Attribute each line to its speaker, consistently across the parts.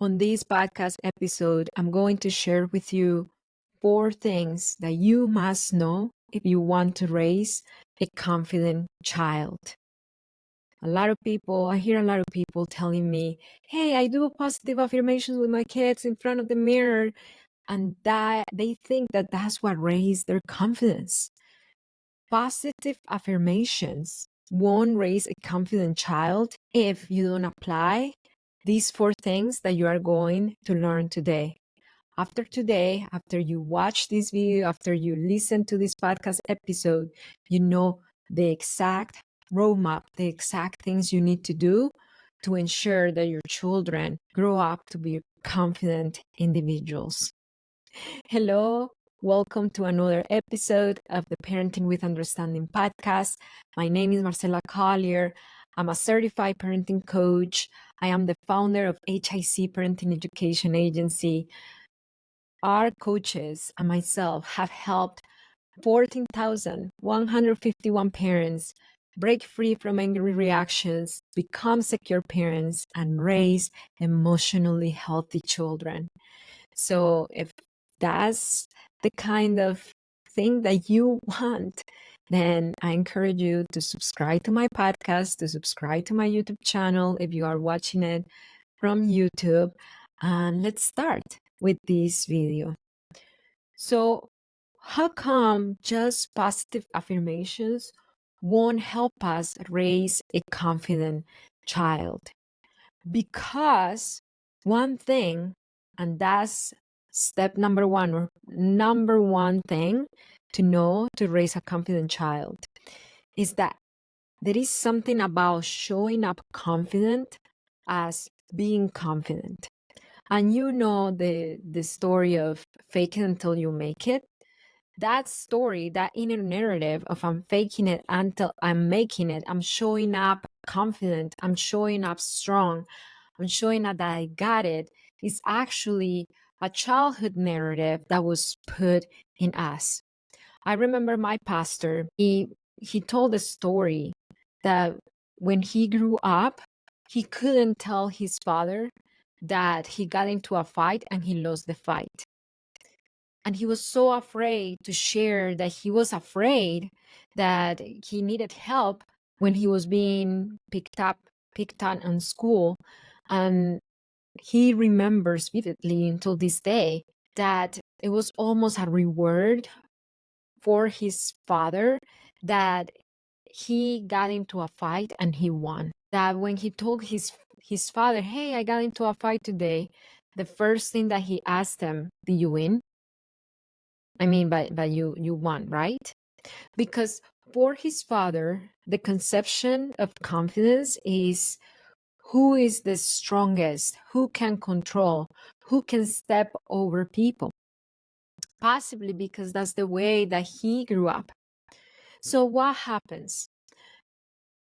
Speaker 1: On this podcast episode, I'm going to share with you 4 things that you must know if you want to raise a confident child. I hear a lot of people telling me, hey, I do positive affirmations with my kids in front of the mirror, and that they think that that's what raises their confidence. Positive affirmations won't raise a confident child if you don't apply these 4 things that you are going to learn today. After today, after you watch this video, after you listen to this podcast episode, you know the exact roadmap, the exact things you need to do to ensure that your children grow up to be confident individuals. Hello, welcome to another episode of the Parenting with Understanding podcast. My name is Marcela Collier. I'm a certified parenting coach. I am the founder of HIC Parenting Education Agency. Our coaches and myself have helped 14,151 parents break free from angry reactions, become secure parents, and raise emotionally healthy children. So if that's the kind of thing that you want, then I encourage you to subscribe to my podcast, to subscribe to my YouTube channel if you are watching it from YouTube. And let's start with this video. So, how come just positive affirmations won't help us raise a confident child? Because one thing, and that's step number 1 or number 1 thing to know to raise a confident child, is that there is something about showing up confident as being confident. And you know the story of fake it until you make it. That story, that inner narrative of I'm faking it until I'm making it, I'm showing up confident, I'm showing up strong, I'm showing up that I got it, is actually a childhood narrative that was put in us. I remember my pastor, he told a story that when he grew up, he couldn't tell his father that he got into a fight and he lost the fight. And he was so afraid to share that he was afraid that he needed help when he was being picked on in school. And he remembers vividly until this day that it was almost a reward for his father that he got into a fight and he won. That when he told his father, hey, I got into a fight today, the first thing that he asked him, did you win? I mean, but you won, right? Because for his father, the conception of confidence is who is the strongest, who can control, who can step over people. Possibly because that's the way that he grew up. So what happens?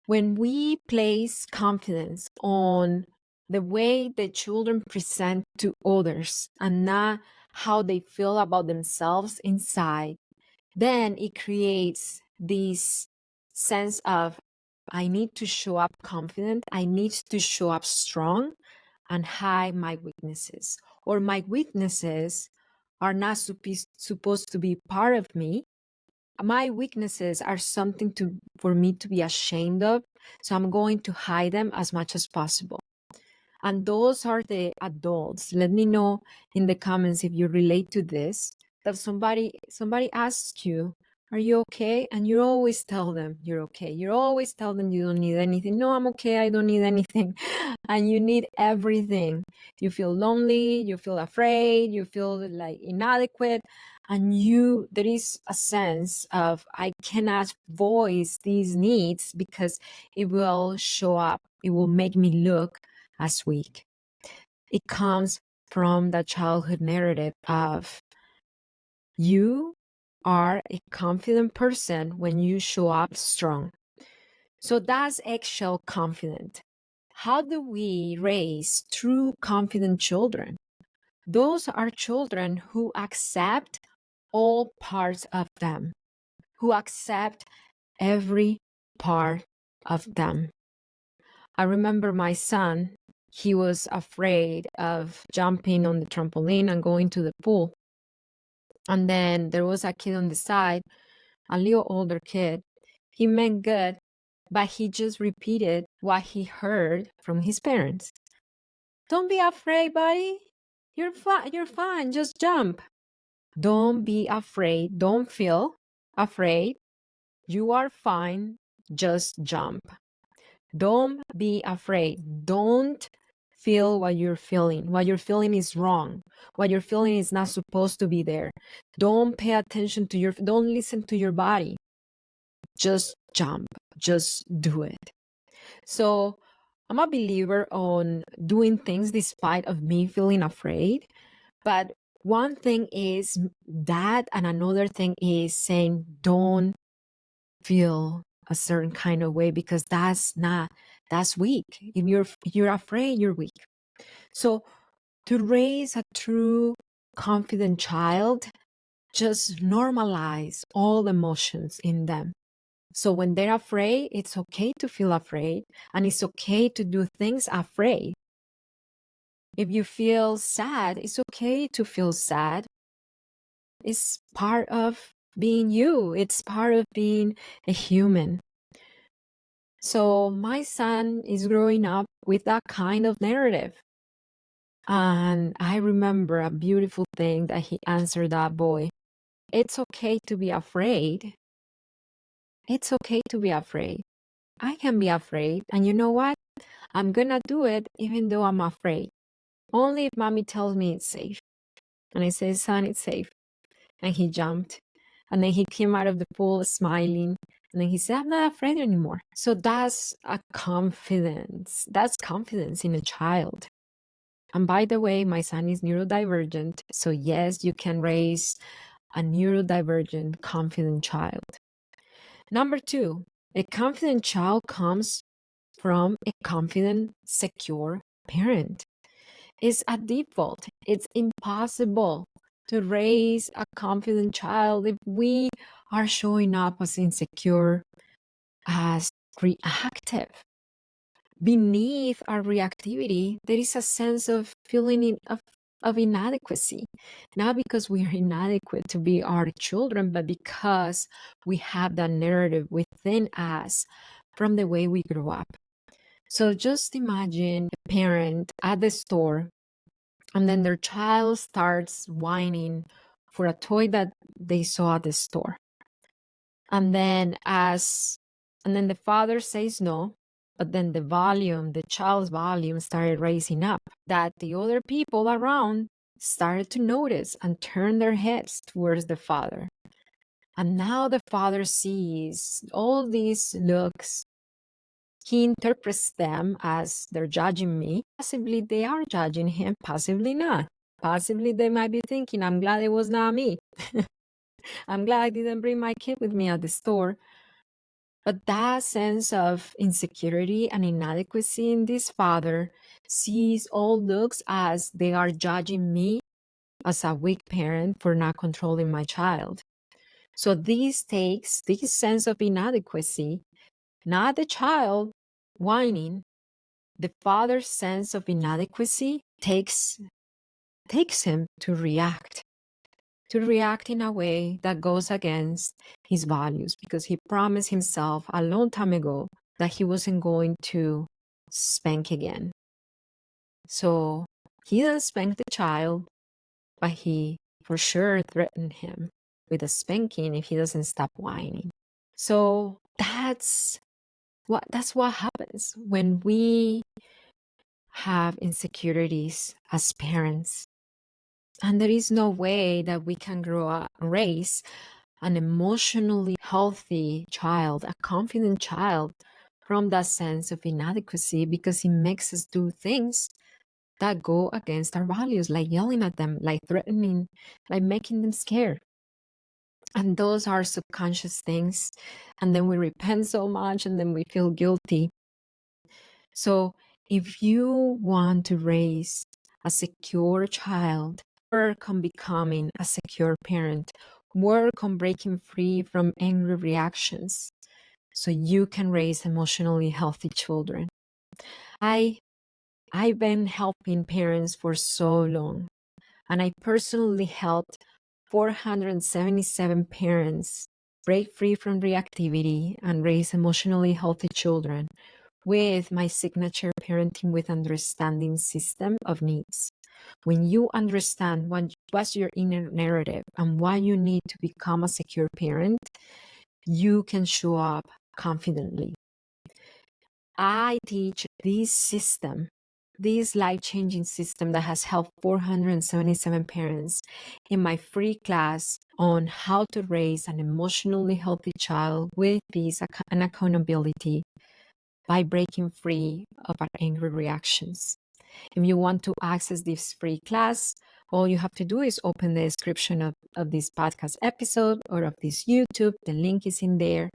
Speaker 1: When we place confidence on the way the children present to others and not how they feel about themselves inside, then it creates this sense of, I need to show up confident, I need to show up strong and hide my weaknesses. Or my weaknesses are not supposed to be part of me. My weaknesses are something for me to be ashamed of, so I'm going to hide them as much as possible. And those are the adults. Let me know in the comments if you relate to this, that somebody asks you, are you okay? And you always tell them you're okay. You always tell them you don't need anything. No, I'm okay. I don't need anything. And you need everything. You feel lonely. You feel afraid. You feel like inadequate. And there is a sense of, I cannot voice these needs because it will show up. It will make me look as weak. It comes from the childhood narrative of, you are a confident person when you show up strong. So that's eggshell confident. How do we raise true confident children? Those are children who accept all parts of them, who accept every part of them. I remember my son, he was afraid of jumping on the trampoline and going to the pool. And then there was a kid on the side, a little older kid. He meant good, but he just repeated what he heard from his parents. Don't be afraid, buddy. You're fine. You're fine. Just jump. Don't be afraid. Don't feel afraid. You are fine. Just jump. Don't be afraid. Don't feel what you're feeling. What you're feeling is wrong. What you're feeling is not supposed to be there. Don't pay attention to don't listen to your body. Just jump. Just do it. So I'm a believer on doing things despite of me feeling afraid. But one thing is that, and another thing is saying don't feel a certain kind of way, because that's weak. If you're afraid, you're weak. So to raise a true confident child, just normalize all emotions in them. So when they're afraid, it's okay to feel afraid, and it's okay to do things afraid. If you feel sad, it's okay to feel sad. It's part of being you. It's part of being a human. So my son is growing up with that kind of narrative. And I remember a beautiful thing that he answered that boy. It's okay to be afraid. It's okay to be afraid. I can be afraid. And you know what? I'm going to do it even though I'm afraid. Only if mommy tells me it's safe. And I say, son, it's safe. And he jumped. And then he came out of the pool smiling. And then he said, I'm not afraid anymore. So that's a confidence. That's confidence in a child. And by the way, my son is neurodivergent. So yes, you can raise a neurodivergent, confident child. Number 2, a confident child comes from a confident, secure parent. It's a default. It's impossible to raise a confident child if we are showing up as insecure, as reactive. Beneath our reactivity, there is a sense of feeling of inadequacy, not because we are inadequate to be our children, but because we have that narrative within us from the way we grew up. So just imagine a parent at the store, and then their child starts whining for a toy that they saw at the store. And then the father says no, but then the child's volume started raising up, that the other people around started to notice and turn their heads towards the father. And now the father sees all these looks. He interprets them as they're judging me. Possibly they are judging him, possibly not. Possibly they might be thinking, I'm glad it was not me. I'm glad I didn't bring my kid with me at the store. But that sense of insecurity and inadequacy in this father sees all looks as they are judging me as a weak parent for not controlling my child. So this takes this sense of inadequacy, not the child whining. The father's sense of inadequacy takes him to react in a way that goes against his values, because he promised himself a long time ago that he wasn't going to spank again. So he doesn't spank the child, but he for sure threatened him with a spanking if he doesn't stop whining. So that's what happens when we have insecurities as parents. And there is no way that we can raise an emotionally healthy child, a confident child, from that sense of inadequacy, because it makes us do things that go against our values, like yelling at them, like threatening, like making them scared. And those are subconscious things. And then we repent so much, and then we feel guilty. So if you want to raise a secure child, work on becoming a secure parent, work on breaking free from angry reactions so you can raise emotionally healthy children. I I've been helping parents for so long, and I personally helped 477 parents break free from reactivity and raise emotionally healthy children with my signature parenting with understanding system of needs. When you understand what's your inner narrative and why you need to become a secure parent, you can show up confidently. I teach this system, this life-changing system that has helped 477 parents in my free class on how to raise an emotionally healthy child with peace and accountability by breaking free of our angry reactions. If you want to access this free class, all you have to do is open the description of this podcast episode or of this YouTube. The link is in there.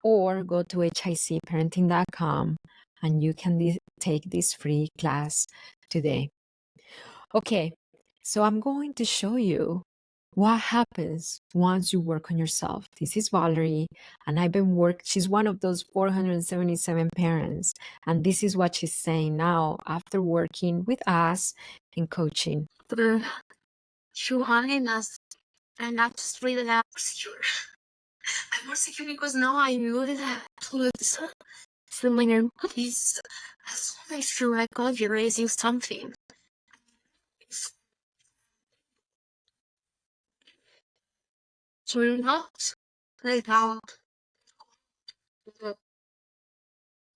Speaker 1: Or go to hicparenting.com and you can take this free class today. Okay, so I'm going to show you what happens once you work on yourself. This is Valerie, and she's one of those 477 parents, and this is what she's saying now after working with us in coaching.
Speaker 2: Johannes, and I just really like I'm more secure because now I know that so my name is as long as feel like God you're raising something. So you're not like how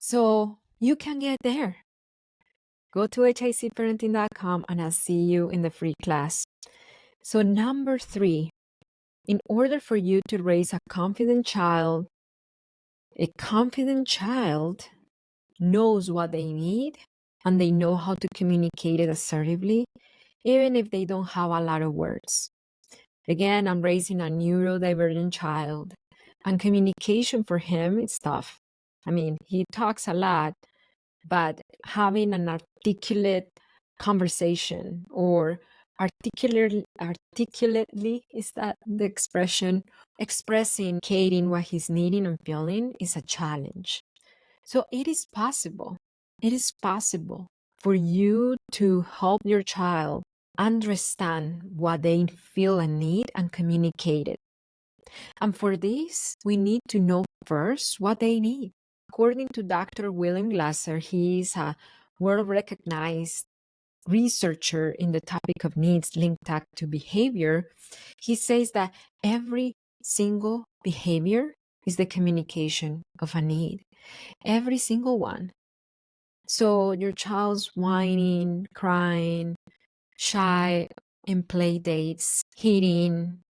Speaker 1: So you can get there. Go to hicparenting.com and I'll see you in the free class. So number 3, in order for you to raise a confident child knows what they need and they know how to communicate it assertively, even if they don't have a lot of words. Again, I'm raising a neurodivergent child, and communication for him is tough. I mean, he talks a lot, but having an articulate conversation or articulately, is that the expression, expressing, communicating what he's needing and feeling is a challenge. So it is possible. It is possible for you to help your child understand what they feel and need and communicate it. And for this, we need to know first what they need. According to Dr. William Glasser, he is a world-recognized researcher in the topic of needs linked to behavior. He says that every single behavior is the communication of a need. Every single one. So your child's whining, crying, shy in play dates, hitting,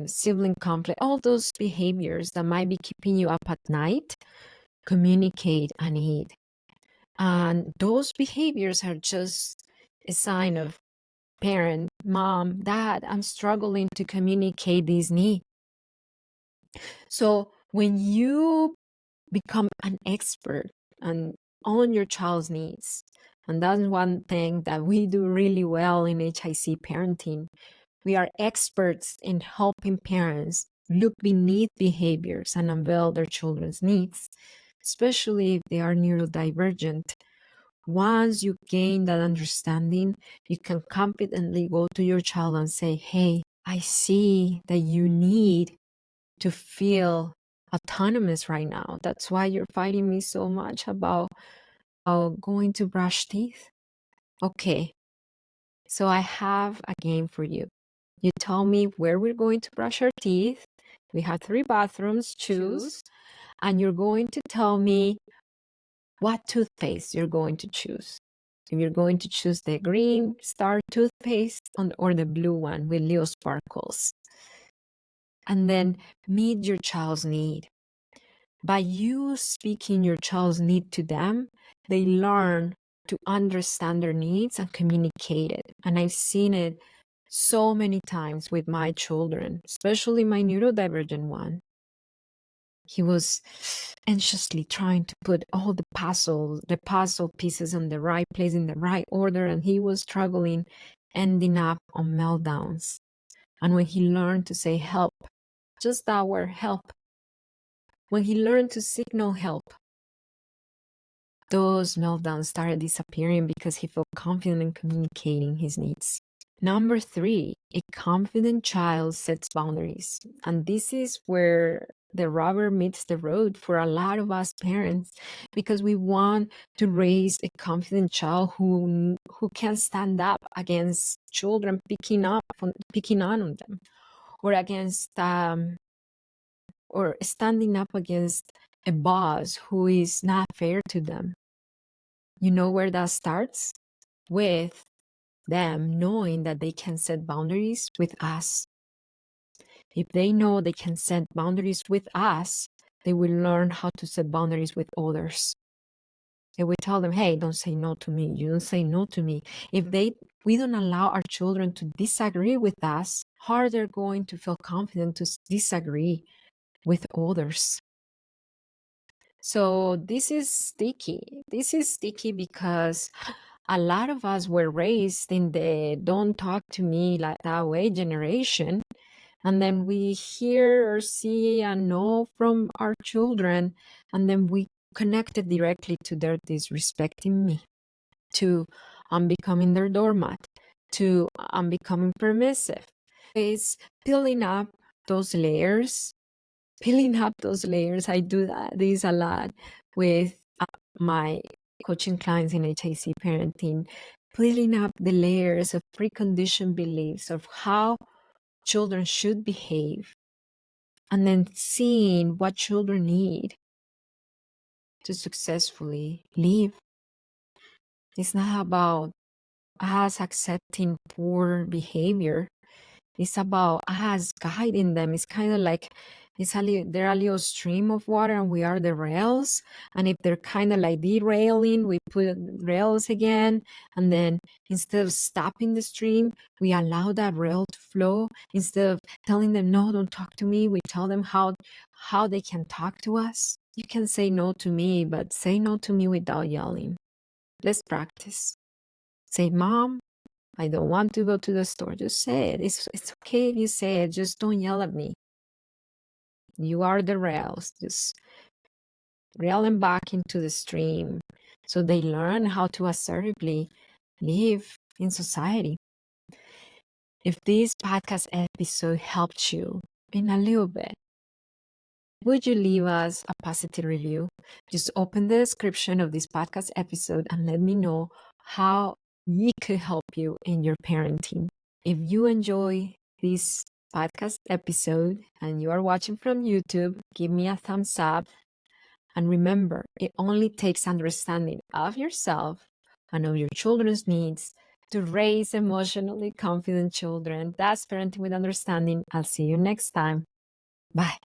Speaker 1: sibling conflict, all those behaviors that might be keeping you up at night, communicate a need. And those behaviors are just a sign of parent, mom, dad, I'm struggling to communicate this need. So when you become an expert and on your child's needs, and that's one thing that we do really well in HIC parenting. We are experts in helping parents look beneath behaviors and unveil their children's needs, especially if they are neurodivergent. Once you gain that understanding, you can confidently go to your child and say, hey, I see that you need to feel autonomous right now. That's why you're fighting me so much about going to brush teeth. Okay, so I have a game for you. You tell me where we're going to brush our teeth. We have 3 bathrooms, choose. And you're going to tell me what toothpaste you're going to choose. If you're going to choose the green star toothpaste or the blue one with Leo sparkles. And then meet your child's need. By you speaking your child's need to them, they learn to understand their needs and communicate it. And I've seen it so many times with my children, especially my neurodivergent one. He was anxiously trying to put all the puzzle pieces in the right place, in the right order, and he was struggling, ending up on meltdowns. And when he learned to say help, just that word, help, when he learned to signal help, those meltdowns started disappearing because he felt confident in communicating his needs. Number 3, a confident child sets boundaries. And this is where the rubber meets the road for a lot of us parents, because we want to raise a confident child who can stand up against children picking on them, or against or standing up against a boss who is not fair to them. You know where that starts? With them knowing that they can set boundaries with us. If they know they can set boundaries with us, they will learn how to set boundaries with others. If we tell them, hey, don't say no to me, you don't say no to me. If we don't allow our children to disagree with us, how are they going to feel confident to disagree with others? So this is sticky. This is sticky because a lot of us were raised in the don't talk to me like that way generation. And then we hear or see a no from our children, and then we connect it directly to their disrespecting me, to I'm becoming their doormat, to I'm becoming permissive. It's peeling up those layers. I do this a lot with my coaching clients in HIC parenting, peeling up the layers of preconditioned beliefs of how children should behave, and then seeing what children need to successfully live. It's not about us accepting poor behavior. It's about us guiding them. It's kind of like they're a little stream of water and we are the rails. And if they're kind of like derailing, we put rails again. And then instead of stopping the stream, we allow that rail to flow. Instead of telling them, no, don't talk to me, we tell them how they can talk to us. You can say no to me, but say no to me without yelling. Let's practice. Say, Mom, I don't want to go to the store. Just say it. It's okay if you say it. Just don't yell at me. You are the rails. Just reel them back into the stream so they learn how to assertively live in society. If this podcast episode helped you in a little bit, would you leave us a positive review? Just open the description of this podcast episode and let me know how we could help you in your parenting. If you enjoy this podcast episode and you are watching from YouTube, give me a thumbs up. And remember, it only takes understanding of yourself and of your children's needs to raise emotionally confident children. That's Parenting with Understanding. I'll see you next time. Bye.